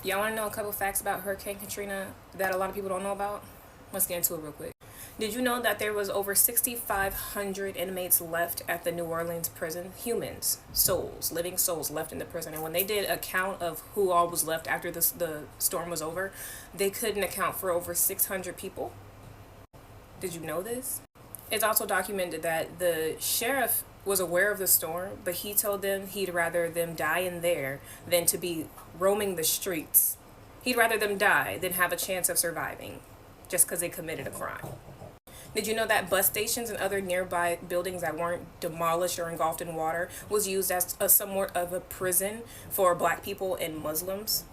Y'all want to know a couple facts about Hurricane Katrina that a lot of people don't know about? Let's get into it real quick. Did you know that there was over 6,500 inmates left at the New Orleans prison? Humans, souls, living souls left in the prison. And when they did a count of who all was left after the storm was over, they couldn't account for over 600 people. Did you know this? It's also documented that the sheriff was aware of the storm, but he told them he'd rather them die in there than to be roaming the streets. He'd rather them die than have a chance of surviving just because they committed a crime. Did you know that bus stations and other nearby buildings that weren't demolished or engulfed in water was used as a somewhat of a prison for black people and Muslims?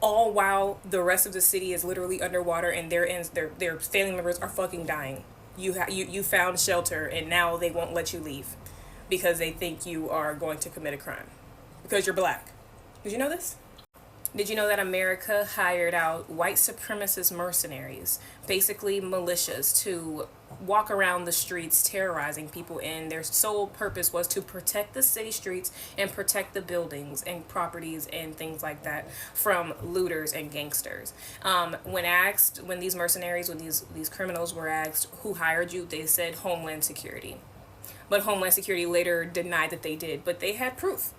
All while the rest of the city is literally underwater and their family members are fucking dying. You found shelter and now they won't let you leave because they think you are going to commit a crime because you're black. Did you know this? Did you know that America hired out white supremacist mercenaries, basically militias, to walk around the streets terrorizing people, and their sole purpose was to protect the city streets and protect the buildings and properties and things like that from looters and gangsters. When these criminals were asked who hired you, they said Homeland Security. But Homeland Security later denied that they did, but they had proof.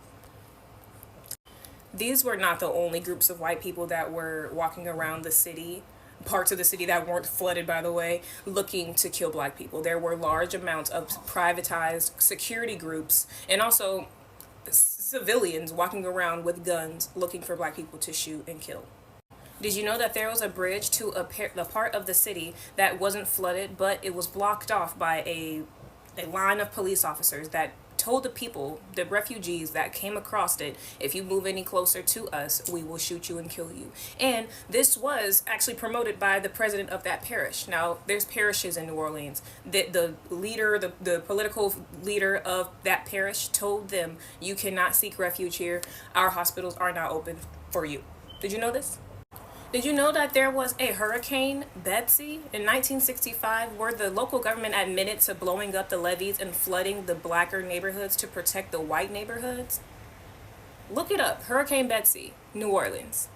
These were not the only groups of white people that were walking around the city, parts of the city that weren't flooded, by the way, looking to kill black people. There were large amounts of privatized security groups and also civilians walking around with guns looking for black people to shoot and kill. Did you know that there was a bridge to the part of the city that wasn't flooded, but it was blocked off by a line of police officers that told the people, the refugees that came across it, if you move any closer to us, we will shoot you and kill you. And this was actually promoted by the president of that parish. Now, there's parishes in New Orleans. The political leader of that parish told them, you cannot seek refuge here. Our hospitals are not open for you. Did you know this? Did you know that there was a Hurricane Betsy in 1965 where the local government admitted to blowing up the levees and flooding the blacker neighborhoods to protect the white neighborhoods? Look it up, Hurricane Betsy, New Orleans.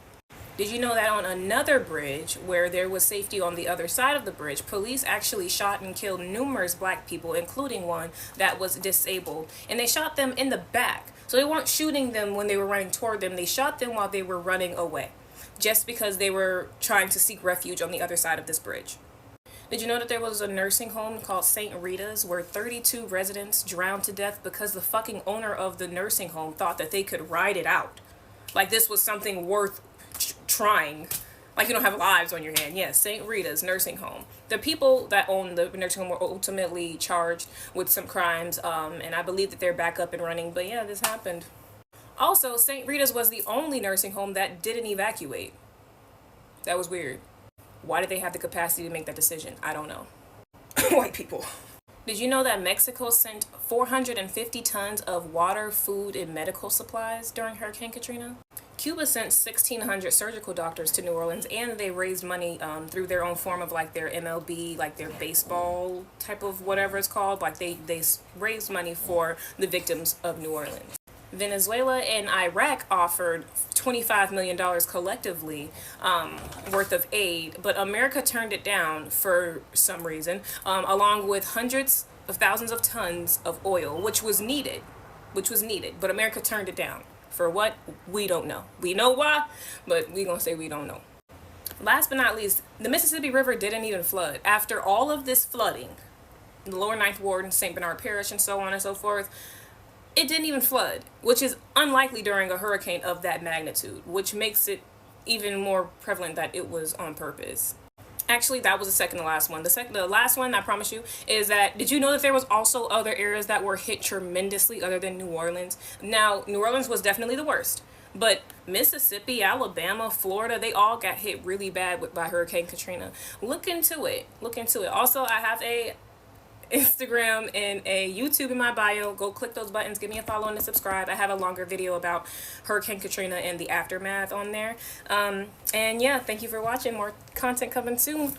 Did you know that on another bridge where there was safety on the other side of the bridge, police actually shot and killed numerous black people, including one that was disabled, and they shot them in the back. So they weren't shooting them when they were running toward them, they shot them while they were running away, just because they were trying to seek refuge on the other side of this bridge. Did you know that there was a nursing home called St. Rita's where 32 residents drowned to death because the fucking owner of the nursing home thought that they could ride it out? Like this was something worth trying. Like you don't have lives on your hand. Yes, St. Rita's nursing home. The people that owned the nursing home were ultimately charged with some crimes, and I believe that they're back up and running. But yeah, this happened. Also, St. Rita's was the only nursing home that didn't evacuate. That was weird. Why did they have the capacity to make that decision? I don't know. White people. Did you know that Mexico sent 450 tons of water, food, and medical supplies during Hurricane Katrina? Cuba sent 1,600 surgical doctors to New Orleans, and they raised money through their own form of like their MLB, like their baseball type of whatever it's called. Like they raised money for the victims of New Orleans. Venezuela and Iraq offered $25 million collectively worth of aid, but America turned it down for some reason, along with hundreds of thousands of tons of oil, which was needed, but America turned it down. For what? We don't know. We know why, but we're going to say we don't know. Last but not least, the Mississippi River didn't even flood. After all of this flooding, the lower Ninth Ward and St. Bernard Parish and so on and so forth, it didn't even flood, which is unlikely during a hurricane of that magnitude, which makes it even more prevalent that it was on purpose. Actually, that was the second to last one. The last one, I promise you, is that, did you know that there was also other areas that were hit tremendously other than New Orleans? Now, New Orleans was definitely the worst, but Mississippi, Alabama, Florida, they all got hit really bad by Hurricane Katrina. Look into it. Also, I have a Instagram and a YouTube in my bio. Go click those buttons, give me a follow and a subscribe. I have a longer video about Hurricane Katrina and the aftermath on there. And yeah, thank you for watching. More content coming soon.